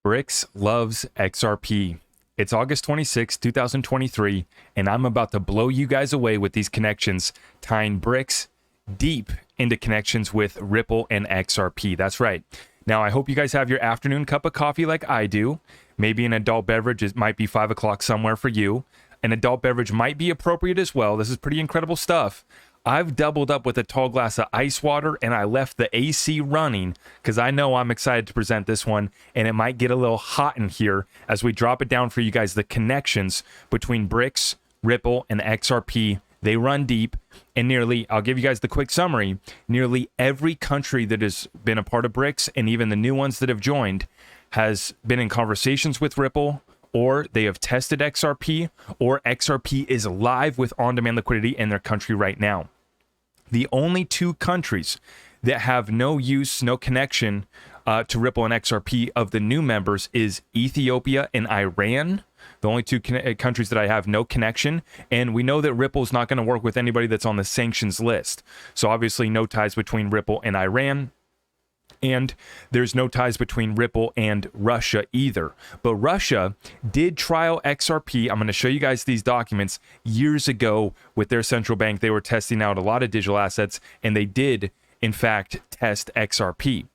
BRICS Loves XRP. It's August 26, 2023, and I'm about to blow you guys away with these connections, tying BRICS deep into connections with Ripple and XRP. That's right. Now, I hope you guys have your afternoon cup of coffee like I do. Maybe an adult beverage. It might be 5 o'clock somewhere for you. An adult beverage might be appropriate as well. This is pretty incredible stuff. I've doubled up with a tall glass of ice water, and I left the AC running because I know I'm excited to present this one, and it might get a little hot in here as we drop it down for you guys, the connections between BRICS, Ripple, and XRP. They run deep, and I'll give you guys the quick summary, nearly every country that has been a part of BRICS, and even the new ones that have joined, has been in conversations with Ripple, or they have tested XRP, or XRP is live with on-demand liquidity in their country right now. The only two countries that have no use, no connection to Ripple and XRP of the new members is Ethiopia and Iran. The only two countries that I have no connection. And we know that Ripple is not going to work with anybody that's on the sanctions list. So obviously no ties between Ripple and Iran. And there's no ties between Ripple and Russia either. But Russia did trial XRP. I'm going to show you guys these documents years ago with their central bank. They were testing out a lot of digital assets, and they did, in fact, test XRP.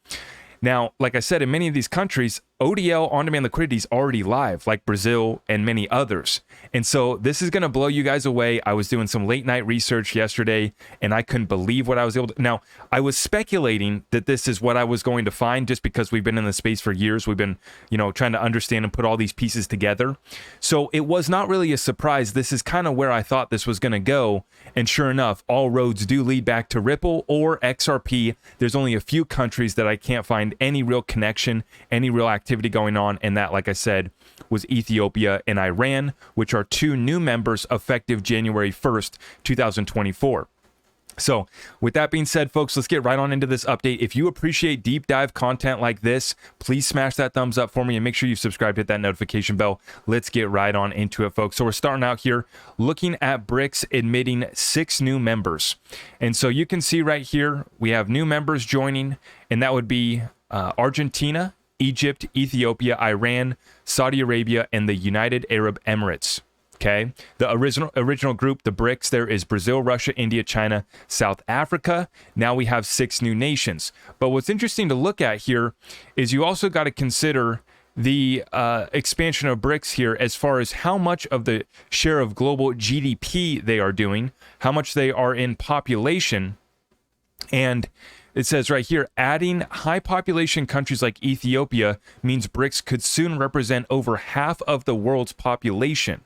Now, like I said, in many of these countries, ODL, on-demand liquidity, is already live, like Brazil and many others. And so this is going to blow you guys away. I was doing some late night research yesterday, and I couldn't believe what I was able to. Now, I was speculating that this is what I was going to find just because we've been in the space for years. We've been, trying to understand and put all these pieces together. So it was not really a surprise. This is kind of where I thought this was going to go. And sure enough, all roads do lead back to Ripple or XRP. There's only a few countries that I can't find any real connection, any real activity going on, and that, like I said, was Ethiopia and Iran, which are two new members effective January 1st, 2024. So with that being said, folks, let's get right on into this update. If you appreciate deep dive content like this, please smash that thumbs up for me and make sure you subscribe, hit that notification bell. Let's get right on into it, folks. So we're starting out here looking at BRICS admitting 6 new members. And so you can see right here, we have new members joining, and that would be Argentina, Egypt, Ethiopia, Iran, Saudi Arabia, and the United Arab Emirates. Okay, the original group, the BRICS, there is Brazil, Russia, India, China, South Africa. Now we have 6 new nations. But what's interesting to look at here is you also got to consider the expansion of BRICS here as far as how much of the share of global GDP they are doing, how much they are in population, and it says right here, adding high population countries like Ethiopia means BRICS could soon represent over half of the world's population.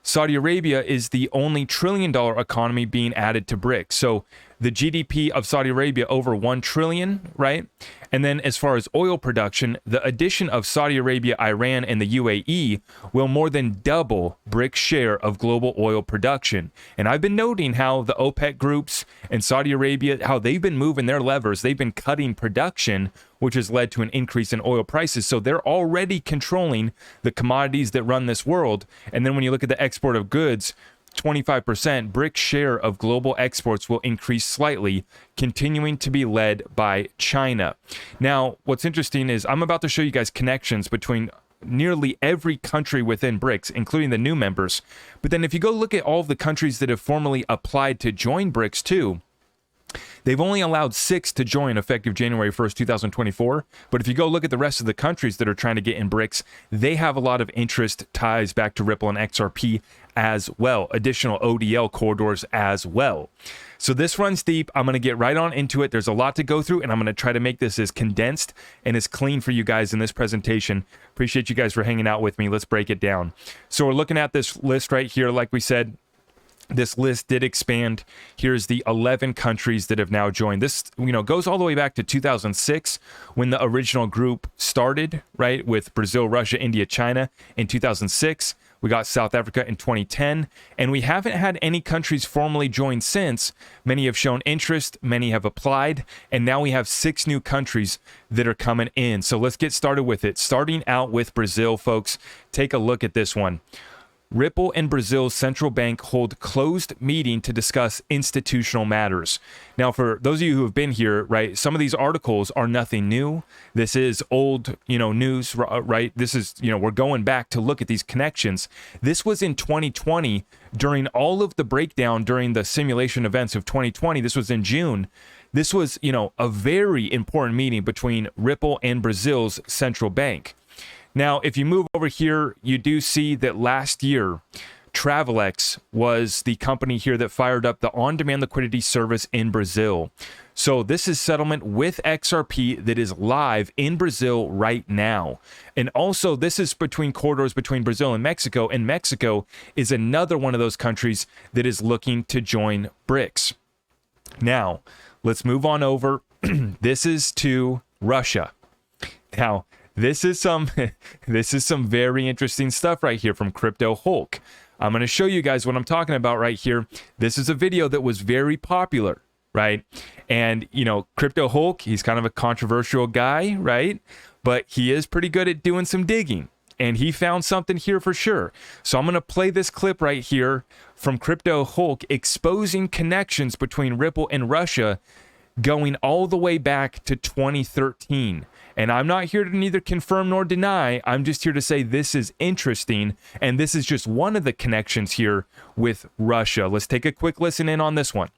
Saudi Arabia is the only $1 trillion economy being added to BRICS. So the GDP of Saudi Arabia over 1 trillion, right? And then as far as oil production, the addition of Saudi Arabia, Iran, and the UAE will more than double BRICS' share of global oil production. And I've been noting how the OPEC groups and Saudi Arabia, how they've been moving their levers. They've been cutting production, which has led to an increase in oil prices. So they're already controlling the commodities that run this world. And then when you look at the export of goods, 25%, BRICS' share of global exports will increase slightly, continuing to be led by China. Now, what's interesting is I'm about to show you guys connections between nearly every country within BRICS, including the new members. But then if you go look at all of the countries that have formally applied to join BRICS too, they've only allowed 6 to join effective January 1st, 2024. But if you go look at the rest of the countries that are trying to get in BRICS, they have a lot of interest ties back to Ripple and XRP as well, additional ODL corridors as well. So this runs deep. I'm going to get right on into it. There's a lot to go through, and I'm going to try to make this as condensed and as clean for you guys in this presentation. Appreciate you guys for hanging out with me. Let's break it down. So we're looking at this list right here. Like we said, this list did expand. Here's the 11 countries that have now joined. This, goes all the way back to 2006 when the original group started, right, with Brazil, Russia, India, China in 2006. We got South Africa in 2010, and we haven't had any countries formally join since. Many have shown interest, many have applied, and now we have 6 new countries that are coming in. So let's get started with it. Starting out with Brazil, folks, take a look at this one. Ripple and Brazil's central bank hold closed meeting to discuss institutional matters. Now, for those of you who have been here, right, some of these articles are nothing new. This is old, news, right? This is, we're going back to look at these connections. This was in 2020 during all of the breakdown during the simulation events of 2020. This was in June. This was, a very important meeting between Ripple and Brazil's central bank. Now, if you move over here, you do see that last year, Travelex was the company here that fired up the on-demand liquidity service in Brazil. So this is settlement with XRP that is live in Brazil right now. And also, this is between corridors between Brazil and Mexico is another one of those countries that is looking to join BRICS. Now, let's move on over. This is to Russia. Now, this is some very interesting stuff right here from Crypto Hulk. I'm going to show you guys what I'm talking about right here. This is a video that was very popular, right? And, Crypto Hulk, he's kind of a controversial guy, right? But he is pretty good at doing some digging. And he found something here for sure. So I'm going to play this clip right here from Crypto Hulk exposing connections between Ripple and Russia going all the way back to 2013. And I'm not here to neither confirm nor deny. I'm just here to say this is interesting. And this is just one of the connections here with Russia. Let's take a quick listen in on this one.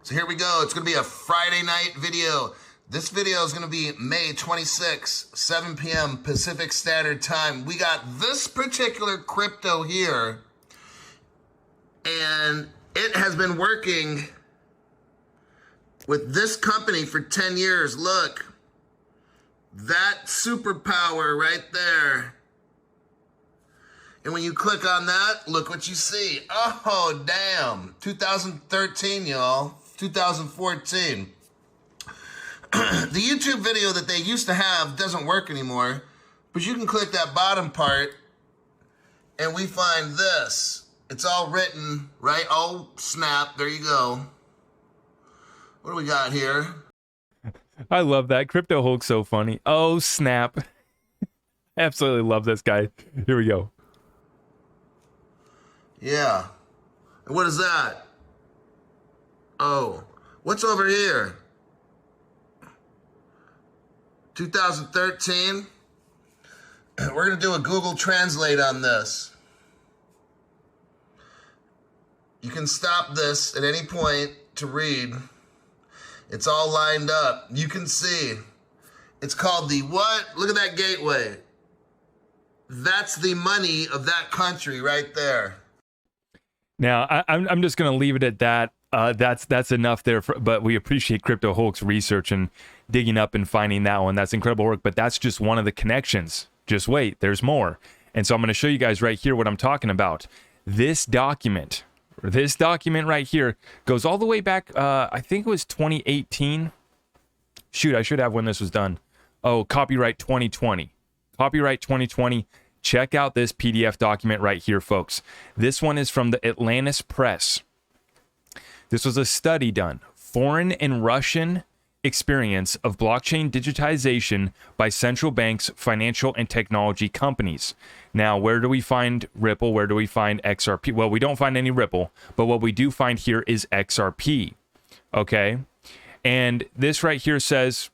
So here we go. It's going to be a Friday night video. This video is going to be May 26, 7 p.m. Pacific Standard Time. We got this particular crypto here. And it has been working with this company for 10 years. Look, that superpower right there. And when you click on that, look what you see. Oh, damn. 2013, y'all. 2014. The YouTube video that they used to have doesn't work anymore. But you can click that bottom part and we find this. It's all written, right? Oh, snap. There you go. What do we got here? I love that. Crypto Hulk's so funny. Oh, snap. Absolutely love this guy. Here we go. Yeah. And what is that? Oh, what's over here? 2013. We're going to do a Google Translate on this. You can stop this at any point to read. It's all lined up. You can see. It's called the what? Look at that gateway. That's the money of that country right there. Now, I'm just going to leave it at that. That's enough there. But we appreciate Crypto Hulk's research and digging up and finding that one. That's incredible work. But that's just one of the connections. Just wait. There's more. And so I'm going to show you guys right here what I'm talking about. This document right here goes all the way back, I think it was 2018. Shoot, I should have when this was done. Oh, copyright 2020. Copyright 2020. Check out this PDF document right here, folks. This one is from the Atlantis Press. This was a study done. Foreign and Russian experience of blockchain digitization by central banks, financial and technology companies. Now, where do we find Ripple? Where do we find XRP? Well, we don't find any Ripple, but what we do find here is XRP. Okay? And this right here says,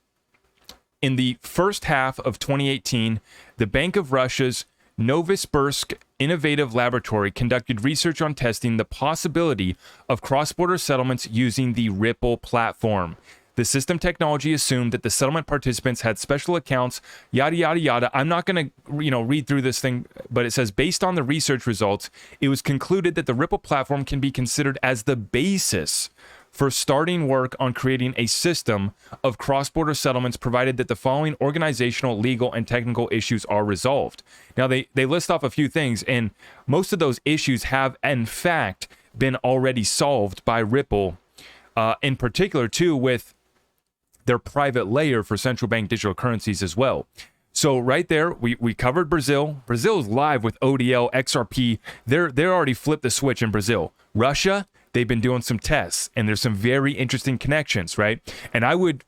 in the first half of 2018, the Bank of Russia's Novosibirsk Innovative Laboratory conducted research on testing the possibility of cross-border settlements using the Ripple platform. The system technology assumed that the settlement participants had special accounts, yada, yada, yada. I'm not going to, read through this thing, but it says, based on the research results, it was concluded that the Ripple platform can be considered as the basis for starting work on creating a system of cross-border settlements, provided that the following organizational, legal, and technical issues are resolved. Now, they list off a few things, and most of those issues have, in fact, been already solved by Ripple, in particular, too, with their private layer for central bank digital currencies as well. So right there, we covered Brazil. Brazil is live with ODL, XRP. They're already flipped the switch in Brazil. Russia, they've been doing some tests, and there's some very interesting connections, right? And I would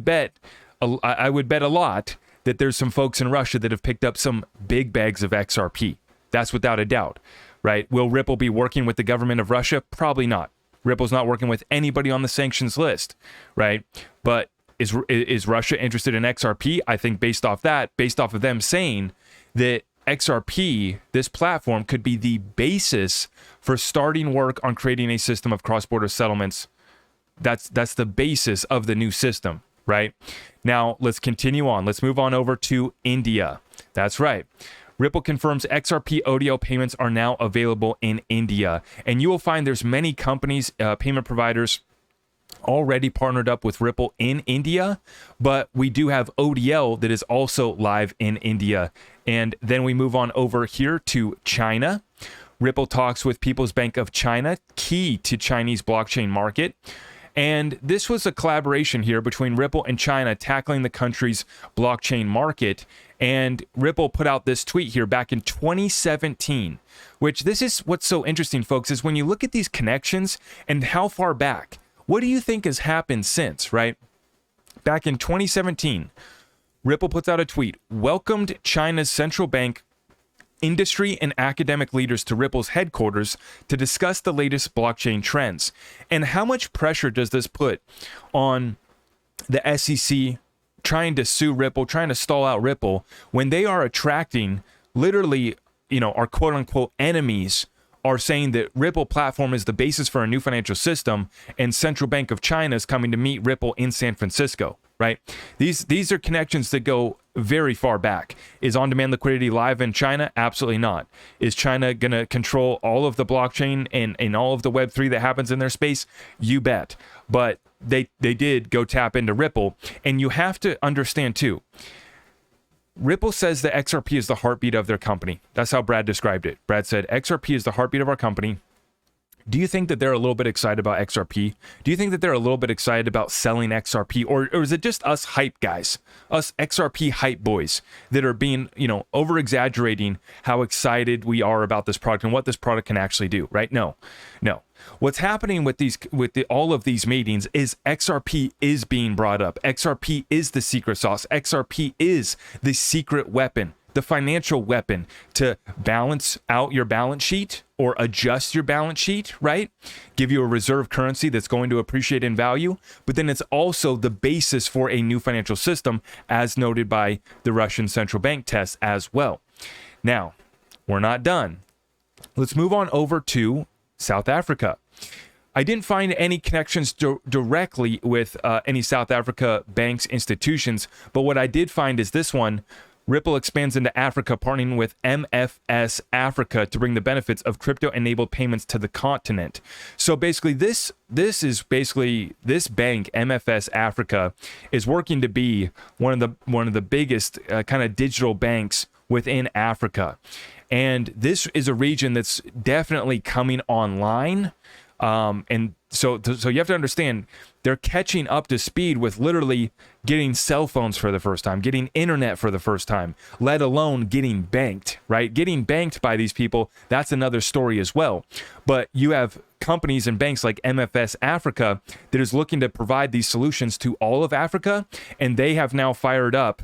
bet a lot that there's some folks in Russia that have picked up some big bags of XRP. That's without a doubt, right? Will Ripple be working with the government of Russia? Probably not. Ripple's not working with anybody on the sanctions list, right? But is Russia interested in XRP? I think based off of them saying that XRP, this platform, could be the basis for starting work on creating a system of cross-border settlements. That's the basis of the new system, right? Now, let's continue on. Let's move on over to India. That's right. Ripple confirms XRP ODL payments are now available in India. And you will find there's many companies, payment providers, already partnered up with Ripple in India, but we do have ODL that is also live in India. And then we move on over here to China. Ripple talks with People's Bank of China, key to Chinese blockchain market. And this was a collaboration here between Ripple and China tackling the country's blockchain market. And Ripple put out this tweet here back in 2017, which this is what's so interesting, folks, is when you look at these connections and how far back, what do you think has happened since, right? Back in 2017, Ripple puts out a tweet, welcomed China's central bank, industry, and academic leaders to Ripple's headquarters to discuss the latest blockchain trends. And how much pressure does this put on the SEC trying to sue Ripple, trying to stall out Ripple, when they are attracting literally, our quote unquote enemies are saying that Ripple platform is the basis for a new financial system, and Central Bank of China is coming to meet Ripple in San Francisco, right? These are connections that go very far back. Is on-demand liquidity live in China? Absolutely not. Is China going to control all of the blockchain and all of the Web3 that happens in their space? You bet. But they did go tap into Ripple, and you have to understand too, Ripple says that XRP is the heartbeat of their company. That's how Brad described it. Brad said, XRP is the heartbeat of our company. Do you think that they're a little bit excited about XRP? Do you think that they're a little bit excited about selling XRP? Or is it just us hype guys, us XRP hype boys that are being, over exaggerating how excited we are about this product and what this product can actually do, right? No. What's happening with all of these meetings is XRP is being brought up. XRP is the secret sauce. XRP is the secret weapon, the financial weapon to balance out your balance sheet or adjust your balance sheet, right? Give you a reserve currency that's going to appreciate in value. But then it's also the basis for a new financial system, as noted by the Russian central bank test as well. Now, we're not done. Let's move on over to South Africa. I didn't find any connections directly with any South Africa banks, institutions, but what I did find is this one. Ripple expands into Africa, partnering with MFS Africa to bring the benefits of crypto-enabled payments to the continent. So basically, this bank, MFS Africa, is working to be one of the biggest kind of digital banks within Africa. And this is a region that's definitely coming online. And so you have to understand, they're catching up to speed with literally getting cell phones for the first time, getting internet for the first time, let alone getting banked, right? Getting banked by these people, that's another story as well. But you have companies and banks like MFS Africa that is looking to provide these solutions to all of Africa, and they have now fired up.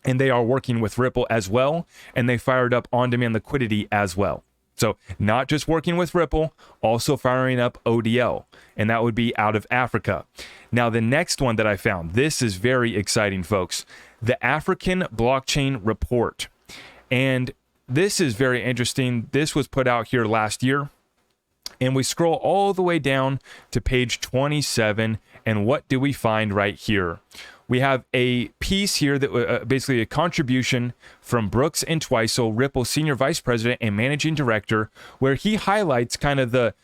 And they are working with Ripple as well, and they fired up on-demand liquidity as well. So not just working with Ripple, also firing up ODL, and that would be out of Africa. Now, the next one that I found, this is very exciting, folks. The African Blockchain Report. And this is very interesting. This was put out here last year. And we scroll all the way down to page 27, and what do we find right here? We have a piece here that basically a contribution from Brooks and Twiesel, Ripple Senior Vice President and Managing Director, where he highlights kind of the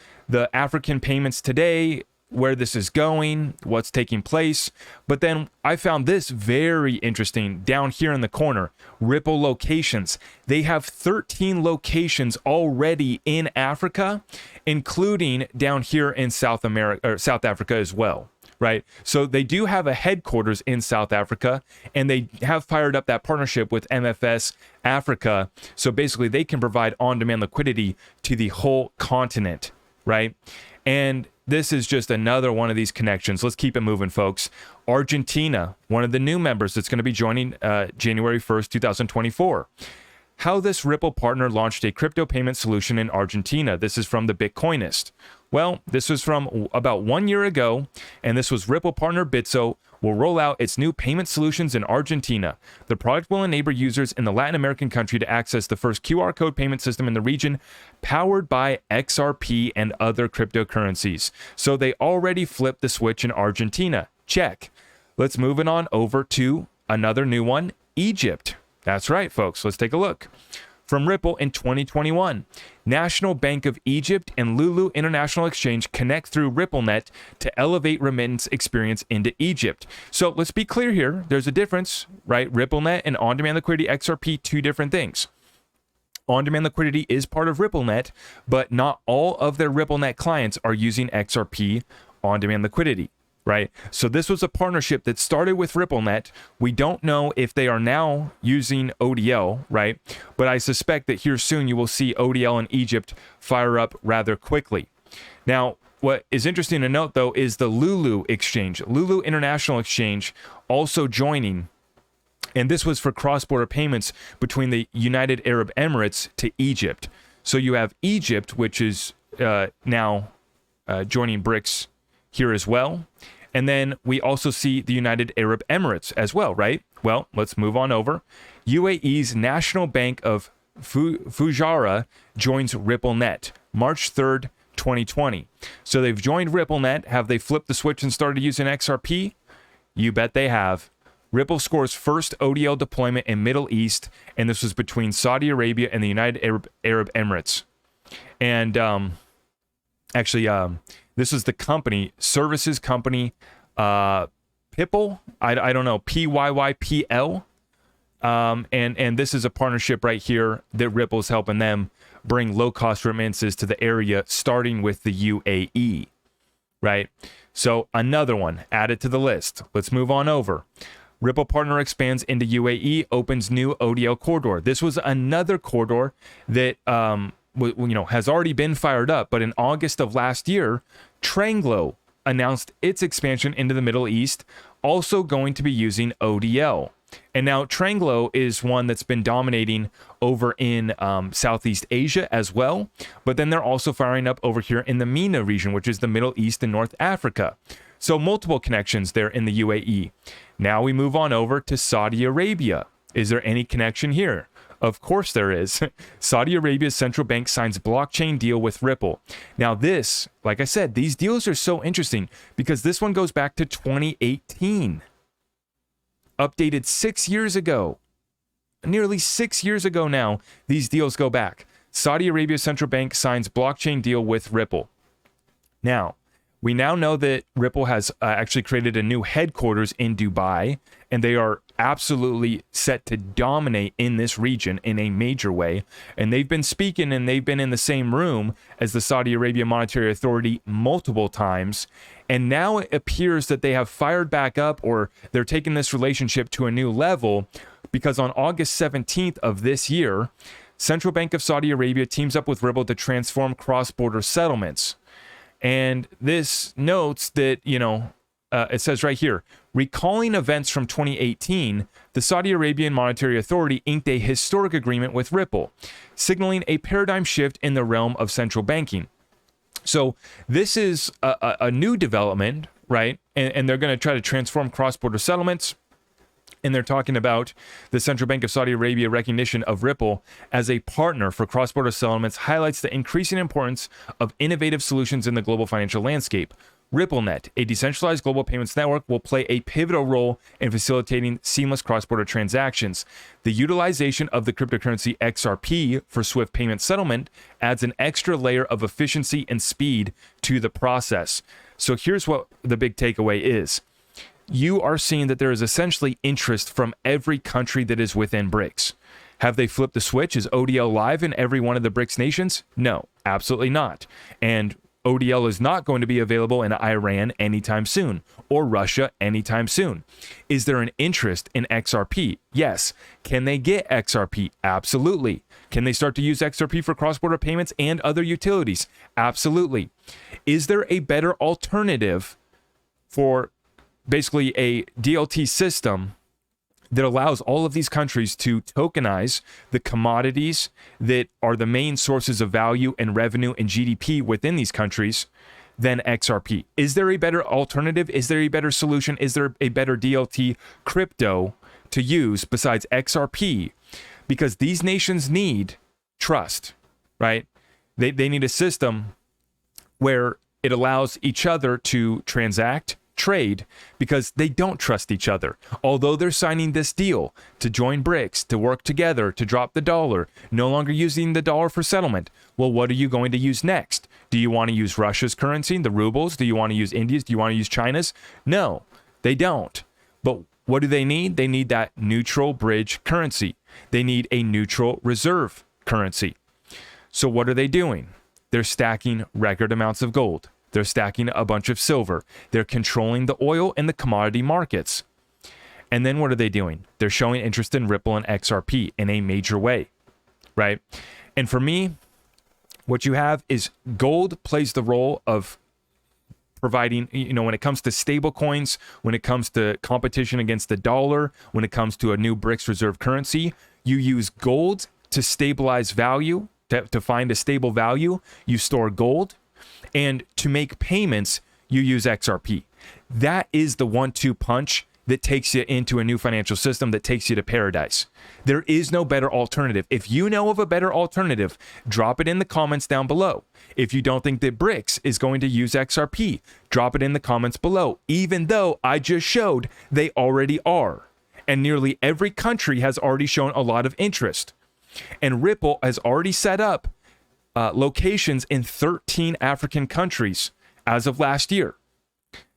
African payments today, where this is going, what's taking place. But then I found this very interesting down here in the corner, Ripple locations. They have 13 locations already in Africa, including down here in South Africa as well. Right. So they do have a headquarters in South Africa, and they have fired up that partnership with MFS Africa. So basically they can provide on-demand liquidity to the whole continent. Right. And this is just another one of these connections. Let's keep it moving, folks. Argentina, one of the new members that's going to be joining January 1st, 2024. how this Ripple partner launched a crypto payment solution in Argentina. This is from the Bitcoinist. Well, this was from about 1 year ago, and this was Ripple partner Bitso will roll out its new payment solutions in Argentina. The product will enable users in the Latin American country to access the first QR code payment system in the region, powered by XRP and other cryptocurrencies. So they already flipped the switch in Argentina. Check. Let's move it on over to another new one, Egypt. That's right, folks. Let's take a look. From Ripple in 2021, National Bank of Egypt and Lulu International Exchange connect through RippleNet to elevate remittance experience into Egypt. So let's be clear here. There's a difference, right? RippleNet and on-demand liquidity XRP, two different things. On-demand liquidity is part of RippleNet, but not all of their RippleNet clients are using XRP on-demand liquidity. Right? So this was a partnership that started with RippleNet. We don't know if they are now using ODL, right? But I suspect that here soon you will see ODL in Egypt fire up rather quickly. Now, what is interesting to note, though, is the Lulu Exchange, Lulu International Exchange, also joining. And this was for cross-border payments between the United Arab Emirates to Egypt. So you have Egypt, which is now joining BRICS here as well. And then we also see the United Arab Emirates as well, right? Well, let's move on over. UAE's National Bank of Fujairah joins RippleNet March 3rd, 2020. So they've joined RippleNet. Have they flipped the switch and started using XRP? You bet they have. Ripple scores first ODL deployment in Middle East, and this was between Saudi Arabia and the United Arab Emirates. And this is the company, services company, Pipple, I don't know, PYYPL. And this is a partnership right here that Ripple's helping them bring low-cost remittances to the area, starting with the UAE, right? So another one added to the list. Let's move on over. Ripple partner expands into UAE, opens new ODL corridor. This was another corridor that has already been fired up, but in August of last year, Tranglo announced its expansion into the Middle East, also going to be using ODL. And now Tranglo is one that's been dominating over in Southeast Asia as well, but then they're also firing up over here in the MENA region, which is the Middle East and North Africa. So multiple connections there in the UAE. Now we move on over to Saudi Arabia. Is there any connection here? Of course there is. Saudi Arabia's central bank signs blockchain deal with Ripple. Now this, like I said, these deals are so interesting because this one goes back to 2018. Updated 6 years ago. Nearly 6 years ago now, these deals go back. Saudi Arabia's central bank signs blockchain deal with Ripple. Now, we now know that Ripple has actually created a new headquarters in Dubai, and they are absolutely set to dominate in this region in a major way. And they've been speaking and they've been in the same room as the Saudi Arabia Monetary Authority multiple times. And now it appears that they have fired back up, or they're taking this relationship to a new level, because on August 17th of this year, Central Bank of Saudi Arabia teams up with Ripple to transform cross-border settlements. And this notes that, it says right here, recalling events from 2018, the Saudi Arabian Monetary Authority inked a historic agreement with Ripple, signaling a paradigm shift in the realm of central banking. So this is a new development, right? And they're going to try to transform cross-border settlements. And they're talking about the Central Bank of Saudi Arabia recognition of Ripple as a partner for cross-border settlements highlights the increasing importance of innovative solutions in the global financial landscape. RippleNet, a decentralized global payments network, will play a pivotal role in facilitating seamless cross-border transactions. The utilization of the cryptocurrency XRP for swift payment settlement adds an extra layer of efficiency and speed to the process. So here's what the big takeaway is. You are seeing that there is essentially interest from every country that is within BRICS. Have they flipped the switch? Is ODL live in every one of the BRICS nations? No, absolutely not. And ODL is not going to be available in Iran anytime soon, or Russia anytime soon. Is there an interest in XRP? Yes. Can they get XRP? Absolutely. Can they start to use XRP for cross-border payments and other utilities? Absolutely. Is there a better alternative for basically a DLT system that allows all of these countries to tokenize the commodities that are the main sources of value and revenue and GDP within these countries than XRP. Is there a better alternative? Is there a better solution? Is there a better DLT crypto to use besides XRP? Because these nations need trust, right? They need a system where it allows each other to transact, trade, because they don't trust each other. Although they're signing this deal to join BRICS, to work together, to drop the dollar, no longer using the dollar for settlement. Well, what are you going to use next? Do you want to use Russia's currency, the rubles? Do you want to use India's? Do you want to use China's? No, they don't. But what do they need? They need that neutral bridge currency. They need a neutral reserve currency. So what are they doing? They're stacking record amounts of gold. They're stacking a bunch of silver. They're controlling the oil and the commodity markets. And then what are they doing? They're showing interest in Ripple and XRP in a major way, right? And for me, what you have is gold plays the role of providing, when it comes to stable coins, when it comes to competition against the dollar, when it comes to a new BRICS reserve currency, you use gold to stabilize value, to find a stable value. You store gold. And to make payments, you use XRP. That is the 1-2 punch that takes you into a new financial system, that takes you to paradise. There is no better alternative. If you know of a better alternative, drop it in the comments down below. If you don't think that BRICS is going to use XRP, drop it in the comments below, even though I just showed they already are. And nearly every country has already shown a lot of interest. And Ripple has already set up locations in 13 African countries as of last year.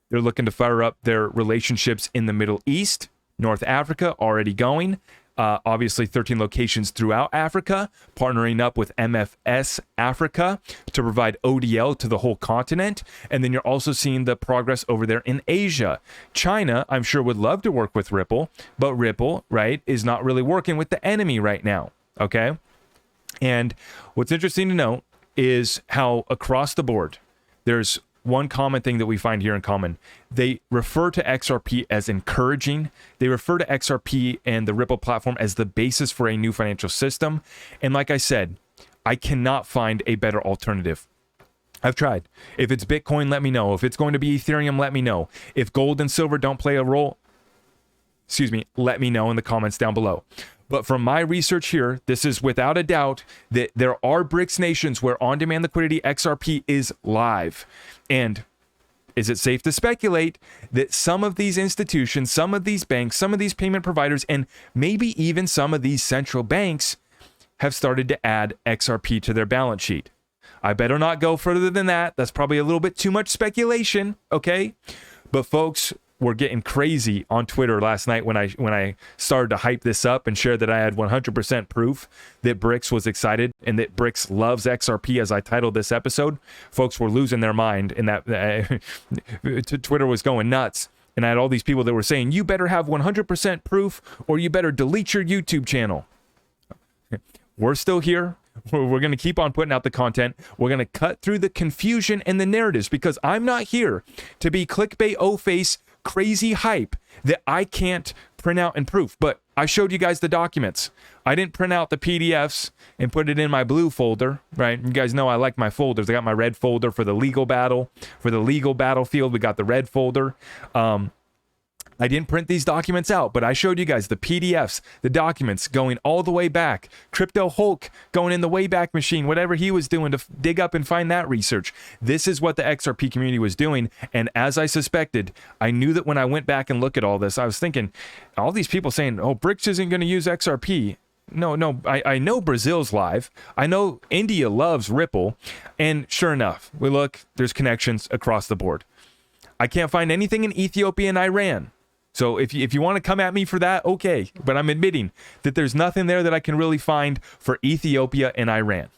They're looking to fire up their relationships in the Middle East, North Africa, already going. Obviously, 13 locations throughout Africa, partnering up with MFS Africa to provide ODL to the whole continent. And then you're also seeing the progress over there in Asia. China, I'm sure, would love to work with Ripple, but Ripple, right, is not really working with the enemy right now, okay? And what's interesting to note is how across the board, there's one common thing that we find here in common. They refer to XRP as encouraging. They refer to XRP and the Ripple platform as the basis for a new financial system. And like I said, I cannot find a better alternative. I've tried. If it's Bitcoin, let me know. If it's going to be Ethereum, let me know. If gold and silver don't play a role, let me know in the comments down below. But from my research here, this is without a doubt that there are BRICS nations where on-demand liquidity XRP is live. And is it safe to speculate that some of these institutions, some of these banks, some of these payment providers, and maybe even some of these central banks have started to add XRP to their balance sheet? I better not go further than that. That's probably a little bit too much speculation, okay? But folks, were getting crazy on Twitter last night when I started to hype this up and shared that I had 100% proof that BRICS was excited and that BRICS loves XRP, as I titled this episode. Folks were losing their mind, and that Twitter was going nuts. And I had all these people that were saying, you better have 100% proof or you better delete your YouTube channel. We're still here. We're going to keep on putting out the content. We're going to cut through the confusion and the narratives, because I'm not here to be clickbait, O-face, crazy hype that I can't print out and proof. But I showed you guys the documents. I didn't print out the PDFs and put it in my blue folder, right? You guys know I like my folders. I got my red folder for the legal battle. For the legal battlefield, we got the red folder. I didn't print these documents out, but I showed you guys the PDFs, the documents going all the way back. Crypto Hulk going in the Wayback Machine, whatever he was doing to dig up and find that research. This is what the XRP community was doing. And as I suspected, I knew that when I went back and looked at all this, I was thinking, all these people saying, oh, BRICS isn't going to use XRP. No, I know Brazil's live. I know India loves Ripple. And sure enough, we look, there's connections across the board. I can't find anything in Ethiopia and Iran. So if you want to come at me for that, okay. But I'm admitting that there's nothing there that I can really find for Ethiopia and Iran.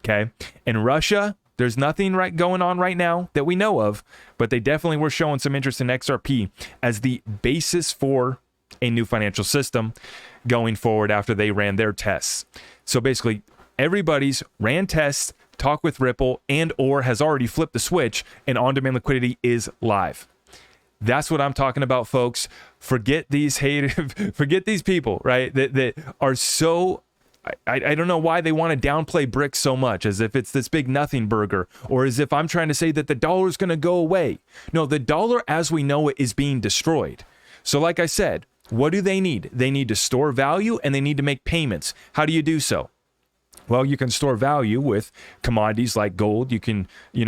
Okay. And Russia, there's nothing going on right now that we know of, but they definitely were showing some interest in XRP as the basis for a new financial system going forward after they ran their tests. So basically, everybody's ran tests, talked with Ripple, and or has already flipped the switch, and on-demand liquidity is live. That's what I'm talking about, folks. Forget these forget these people, right? That are so, I don't know why they want to downplay BRICS so much, as if it's this big nothing burger, or as if I'm trying to say that the dollar is going to go away. No, the dollar as we know it is being destroyed. So like I said, what do they need? They need to store value and they need to make payments. How do you do so? Well, you can store value with commodities like gold. You can,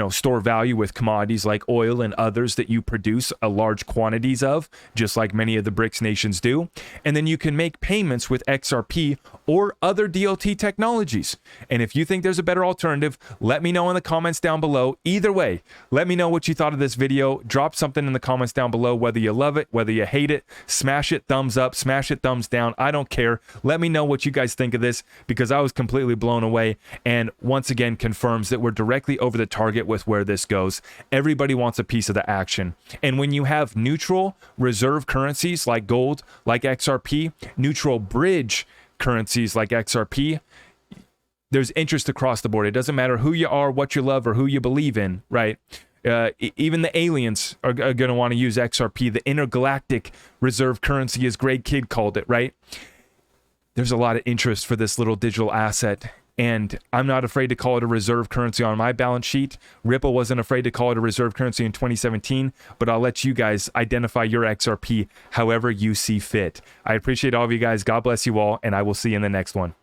store value with commodities like oil and others that you produce large quantities of, just like many of the BRICS nations do. And then you can make payments with XRP or other DLT technologies. And if you think there's a better alternative, let me know in the comments down below. Either way, let me know what you thought of this video. Drop something in the comments down below, whether you love it, whether you hate it. Smash it, thumbs up, smash it, thumbs down. I don't care. Let me know what you guys think of this, because I was completely blown away, and once again confirms that we're directly over the target with where this goes. Everybody wants a piece of the action. And when you have neutral reserve currencies like gold, like XRP, neutral bridge currencies like XRP, there's interest across the board. It doesn't matter who you are, what you love, or who you believe in, right? Even the aliens are going to want to use XRP, the intergalactic reserve currency, as Greg Kidd called it, right? There's a lot of interest for this little digital asset, and I'm not afraid to call it a reserve currency on my balance sheet. Ripple wasn't afraid to call it a reserve currency in 2017, but I'll let you guys identify your XRP however you see fit. I appreciate all of you guys. God bless you all, and I will see you in the next one.